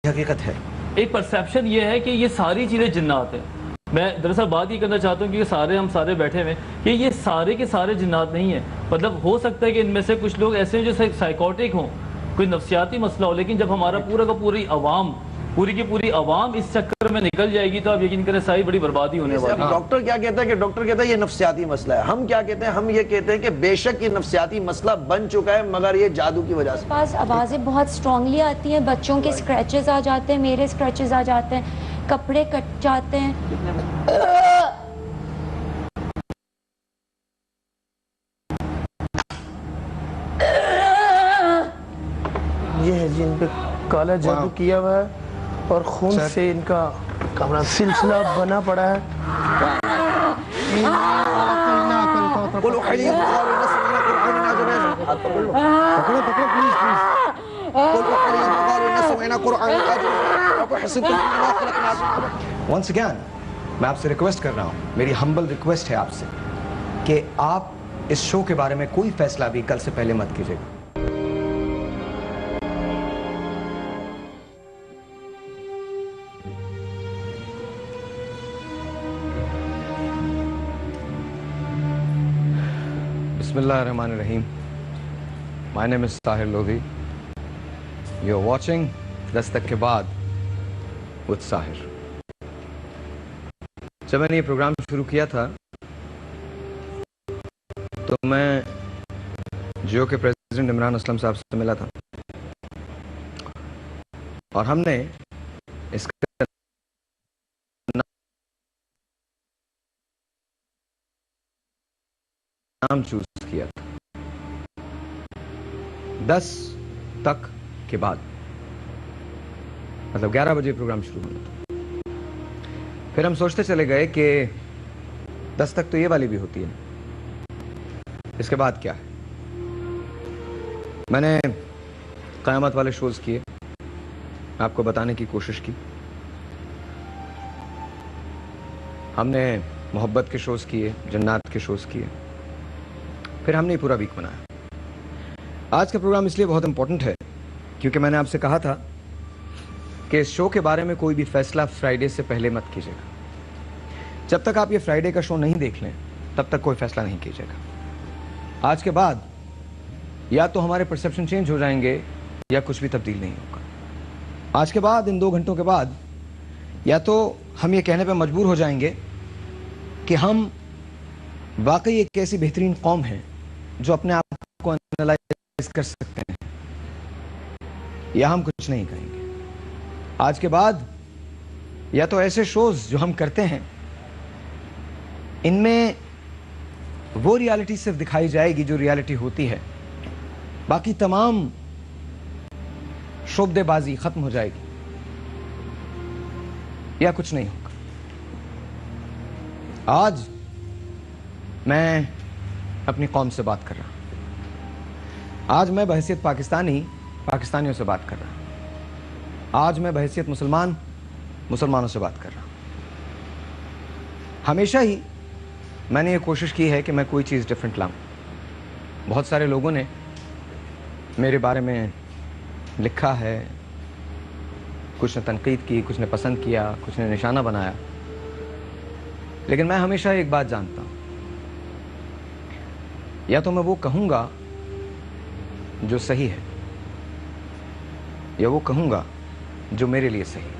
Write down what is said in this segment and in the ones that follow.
हकीकत है। एक परसेप्शन ये है कि ये सारी चीज़ें जिन्नात हैं। मैं दरअसल बात ये करना चाहता हूँ कि हम सारे बैठे हुए कि ये सारे के सारे जिन्नात नहीं है। मतलब हो सकता है कि इनमें से कुछ लोग ऐसे हैं जो साइकोटिक हों, कोई नफ्सियाती मसला हो, लेकिन जब हमारा पूरी की पूरी आवाम इस चक्कर में निकल जाएगी तो आप यकीन करें सारी बड़ी बर्बादी होने वाली है। डॉक्टर क्या कहता है कि डॉक्टर कहता है ये नफ्सियाती मसला है। हम क्या कहते हैं, हम ये कहते हैं कि बेशक ये नफ्सियाती मसला बन चुका है, मगर ये जादू की वजह से। पास आवाज़ें बहुत स्ट्रांगली आती हैं, बच्चों के स्क्रैचेस आ जाते हैं, मेरे स्क्रैचेस आ जाते हैं, कपड़े कट जाते हैं। ये है जी, इन पे काला जादू किया हुआ है और खून से इनका सिलसिला बना पड़ा है। Once again, मैं आपसे रिक्वेस्ट कर रहा हूँ, मेरी हम्बल रिक्वेस्ट है आपसे कि आप इस शो के बारे में कोई फैसला भी कल से पहले मत कीजिएगा। Bismillahirrahmanirrahim. My name is Tahir Lodhi. You are watching Dastak के बाद with साहिर। जब मैंने ये प्रोग्राम शुरू किया था तो मैं जियो के प्रेसिडेंट इमरान असलम साहब से मिला था और हमने इसका नाम चूज किया था 10 तक के बाद, मतलब 11 बजे प्रोग्राम शुरू होना था। फिर हम सोचते चले गए कि 10 तक तो ये वाली भी होती है, इसके बाद क्या है। मैंने क़यामत वाले शोज किए, आपको बताने की कोशिश की। हमने मोहब्बत के शोज किए, जन्नत के शोज किए। फिर हमने पूरा वीक बनाया। आज का प्रोग्राम इसलिए बहुत इंपॉर्टेंट है क्योंकि मैंने आपसे कहा था कि इस शो के बारे में कोई भी फैसला फ्राइडे से पहले मत कीजिएगा। जब तक आप ये फ्राइडे का शो नहीं देख लें तब तक कोई फैसला नहीं कीजिएगा। आज के बाद या तो हमारे परसेप्शन चेंज हो जाएंगे या कुछ भी तब्दील नहीं होगा। आज के बाद, इन 2 घंटों के बाद, या तो हम ये कहने पर मजबूर हो जाएंगे कि हम वाकई एक ऐसी बेहतरीन कौम है जो अपने आप को एनालाइज कर सकते हैं, या हम कुछ नहीं कहेंगे। आज के बाद या तो ऐसे शोज जो हम करते हैं इनमें वो रियलिटी सिर्फ दिखाई जाएगी जो रियलिटी होती है, बाकी तमाम शोबदेबाजी खत्म हो जाएगी, या कुछ नहीं होगा। आज मैं अपनी कौम से बात कर रहा हूं। आज मैं बहैसियत पाकिस्तानियों से बात कर रहा हूं। आज मैं बहैसियत मुसलमानों से बात कर रहा हूं। हमेशा ही मैंने ये कोशिश की है कि मैं कोई चीज़ डिफरेंट लाऊं। बहुत सारे लोगों ने मेरे बारे में लिखा है, कुछ ने तनकीद की, कुछ ने पसंद किया, कुछ ने निशाना बनाया, लेकिन मैं हमेशा एक बात जानता हूं, या तो मैं वो कहूँगा जो सही है, या वो कहूँगा जो मेरे लिए सही है।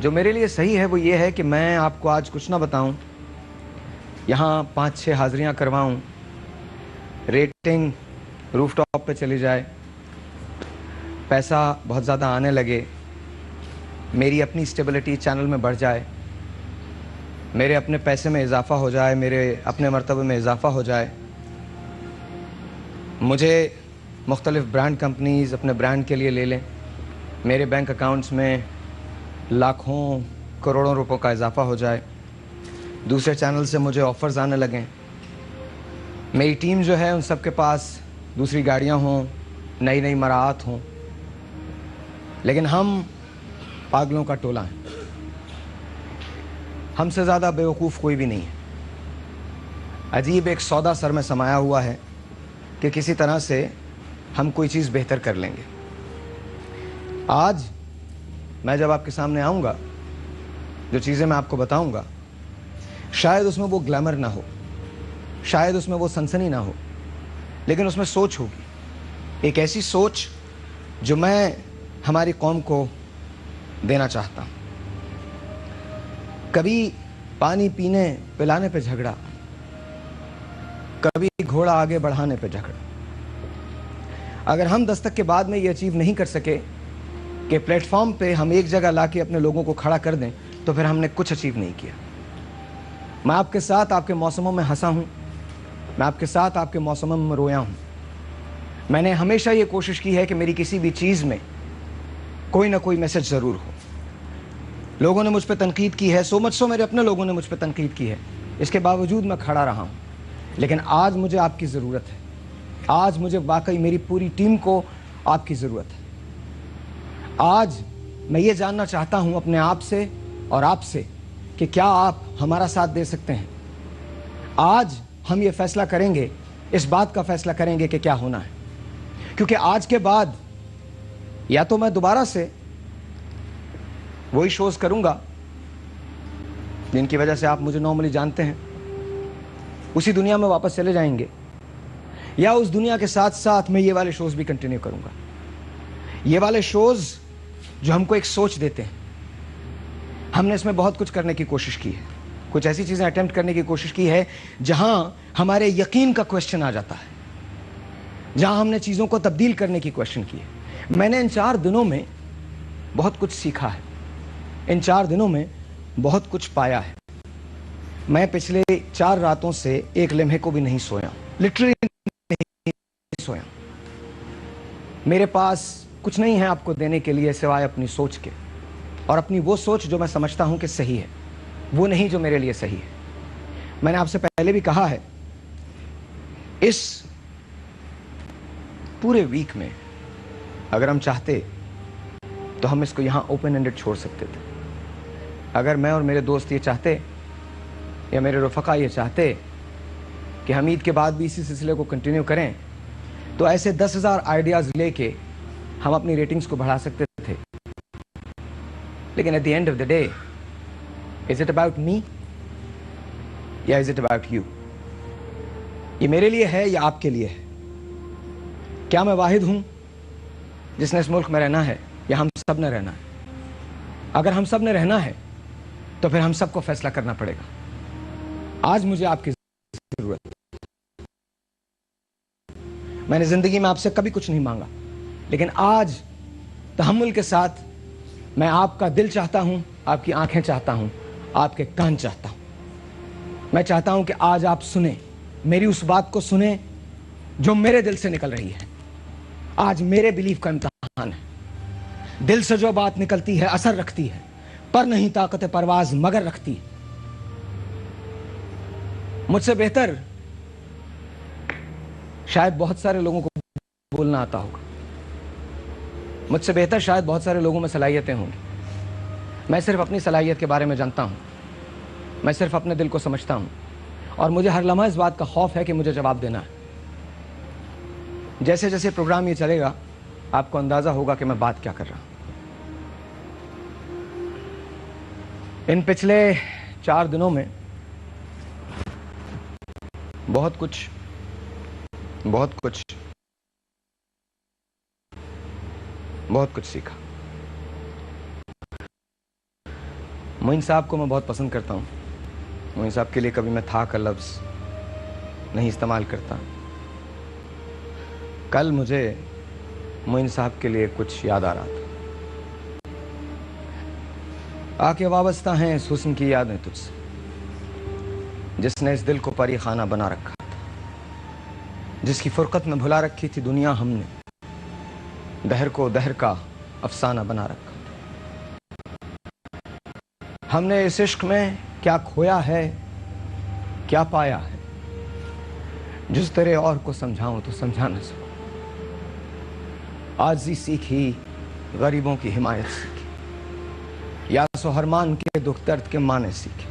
जो मेरे लिए सही है वो ये है कि मैं आपको आज कुछ ना बताऊं, यहाँ 5-6 हाज़िरियाँ करवाऊं, रेटिंग रूफटॉप पे चली जाए, पैसा बहुत ज़्यादा आने लगे, मेरी अपनी स्टेबिलिटी चैनल में बढ़ जाए, मेरे अपने पैसे में इजाफा हो जाए, मेरे अपने मर्तबे में इजाफा हो जाए, मुझे मुख्तलिफ़ ब्रांड कंपनीज़ अपने ब्रांड के लिए ले लें, मेरे बैंक अकाउंट्स में लाखों करोड़ों रुपयों का इजाफा हो जाए, दूसरे चैनल से मुझे ऑफ़र्स आने लगें, मेरी टीम जो है उन सब के पास दूसरी गाड़ियाँ हों, नई नई मराहत हों, लेकिन हम पागलों का टोला हैं। हमसे ज़्यादा बेवकूफ़ कोई भी नहीं है। अजीब एक सौदा सर में समाया हुआ है कि किसी तरह से हम कोई चीज़ बेहतर कर लेंगे, आज मैं जब आपके सामने आऊंगा, जो चीजें मैं आपको बताऊंगा, शायद उसमें वो ग्लैमर ना हो, शायद उसमें वो सनसनी ना हो, लेकिन उसमें सोच होगी, एक ऐसी सोच जो मैं हमारी कौम को देना चाहता हूं। कभी पानी पीने पिलाने पे झगड़ा, कभी घोड़ा आगे बढ़ाने पे झगड़ा। अगर हम दस्तक के बाद में ये अचीव नहीं कर सके कि प्लेटफॉर्म पे हम एक जगह लाके अपने लोगों को खड़ा कर दें, तो फिर हमने कुछ अचीव नहीं किया। मैं आपके साथ आपके मौसमों में हंसा हूं, मैं आपके साथ आपके मौसमों में रोया हूं। मैंने हमेशा ये कोशिश की है कि मेरी किसी भी चीज़ में कोई ना कोई मैसेज ज़रूर हो। लोगों ने मुझ पर तनकीद की है, सो मच सो मेरे अपने लोगों ने मुझ पर तनकीद की है, इसके बावजूद मैं खड़ा रहा हूँ। लेकिन आज मुझे आपकी ज़रूरत है, आज मुझे वाकई मेरी पूरी टीम को आपकी ज़रूरत है। आज मैं ये जानना चाहता हूँ अपने आप से और आपसे कि क्या आप हमारा साथ दे सकते हैं। आज हम ये फैसला करेंगे, इस बात का फैसला करेंगे कि क्या होना है, क्योंकि आज के बाद या तो मैं दोबारा से वही शोज करूंगा जिनकी वजह से आप मुझे नॉर्मली जानते हैं, उसी दुनिया में वापस चले जाएंगे, या उस दुनिया के साथ साथ मैं ये वाले शोज भी कंटिन्यू करूंगा। ये वाले शोज जो हमको एक सोच देते हैं, हमने इसमें बहुत कुछ करने की कोशिश की है, कुछ ऐसी चीजें अटेम्प्ट करने की कोशिश की है जहां हमारे यकीन का क्वेश्चन आ जाता है, जहां हमने चीजों को तब्दील करने की क्वेश्चन की है। मैंने इन 4 दिनों में बहुत कुछ सीखा है, इन 4 दिनों में बहुत कुछ पाया है। मैं पिछले 4 रातों से एक लम्हे को भी नहीं सोया, लिटरली नहीं सोया। मेरे पास कुछ नहीं है आपको देने के लिए सिवाय अपनी सोच के, और अपनी वो सोच जो मैं समझता हूं कि सही है, वो नहीं जो मेरे लिए सही है। मैंने आपसे पहले भी कहा है, इस पूरे वीक में अगर हम चाहते तो हम इसको यहां ओपन एंडेड छोड़ सकते थे। अगर मैं और मेरे दोस्त ये चाहते या मेरे रफ़क़ा ये चाहते कि हम ईद के बाद भी इसी सिलसिले को कंटिन्यू करें, तो ऐसे 10,000 आइडियाज़ लेके हम अपनी रेटिंग्स को बढ़ा सकते थे। लेकिन at the end of the day, is it about me या इज इट अबाउट यू? ये मेरे लिए है या आपके लिए है? क्या मैं वाहिद हूं जिसने इस मुल्क में रहना है, या हम सब ने रहना है? अगर हम सब ने रहना है तो फिर हम सबको फैसला करना पड़ेगा। आज मुझे आपकी जरूरत है। मैंने जिंदगी में आपसे कभी कुछ नहीं मांगा, लेकिन आज तहम्मुल के साथ मैं आपका दिल चाहता हूं, आपकी आंखें चाहता हूं, आपके कान चाहता हूं। मैं चाहता हूं कि आज आप सुने, मेरी उस बात को सुने जो मेरे दिल से निकल रही है। आज मेरे बिलीफ का इम्तिहान है। दिल से जो बात निकलती है असर रखती है, पर नहीं ताकत परवाज मगर रखती है। मुझसे बेहतर शायद बहुत सारे लोगों को बोलना आता होगा, मुझसे बेहतर शायद बहुत सारे लोगों में सलाहियतें होंगी। मैं सिर्फ अपनी सलाहियत के बारे में जानता हूं, मैं सिर्फ अपने दिल को समझता हूं, और मुझे हर लम्हा इस बात का खौफ है कि मुझे जवाब देना है। जैसे जैसे प्रोग्राम ये चलेगा, आपको अंदाजा होगा कि मैं बात क्या कर रहा हूं। इन पिछले 4 दिनों में बहुत कुछ सीखा। मोइन साहब को मैं बहुत पसंद करता हूँ। मोइन साहब के लिए कभी मैं था का लफ्ज़ नहीं इस्तेमाल करता। कल मुझे मोइन साहब के लिए कुछ याद आ रहा था। आके वाबस्ता हैं इस हुस्न की यादें तुझसे, जिसने इस दिल को परी खाना बना रखा था, जिसकी फुरकत में भुला रखी थी दुनिया हमने, दहर को दहर का अफसाना बना रखा। हमने इस इश्क में क्या खोया है, क्या पाया है, जिस तेरे और को समझाऊं तो समझा न सकूं। आजी सीखी, गरीबों की हिमायत सीखी, या सोहरमान के दुख दर्द के माने सीखे,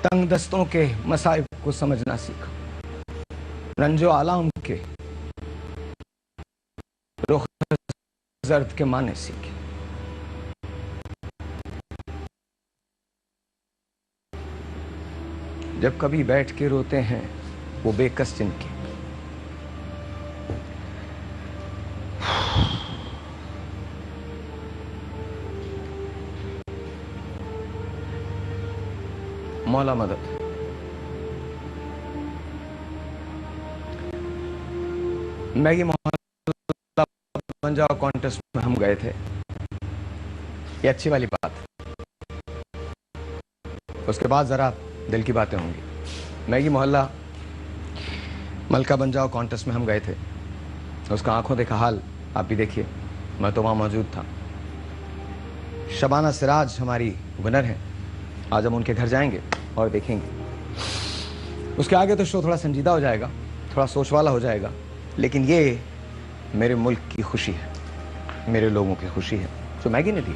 तंग दस्तों के मसाइब को समझना सीखा, रंजो आलाम के रुख जर्द के माने सीखे। जब कभी बैठ के रोते हैं वो बेकस जिनके। मौला मदद। मैगी मोहल्ला बन जाओ कॉन्टेस्ट में हम गए थे, ये अच्छी वाली बात। उसके बाद जरा दिल की बातें होंगी। मैगी मोहल्ला मलका बन जाओ कॉन्टेस्ट में हम गए थे, उसका आंखों देखा हाल आप भी देखिए, मैं तो वहां मौजूद था। शबाना सिराज हमारी विनर है, आज हम उनके घर जाएंगे और देखेंगे। उसके आगे तो शो थोड़ा संजीदा हो जाएगा, थोड़ा सोच वाला हो जाएगा, लेकिन ये मेरे मुल्क की खुशी है, मेरे लोगों की खुशी है जो मैगी ने दी।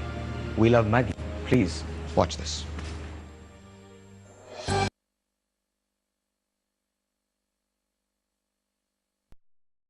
We love Maggi. Please watch this.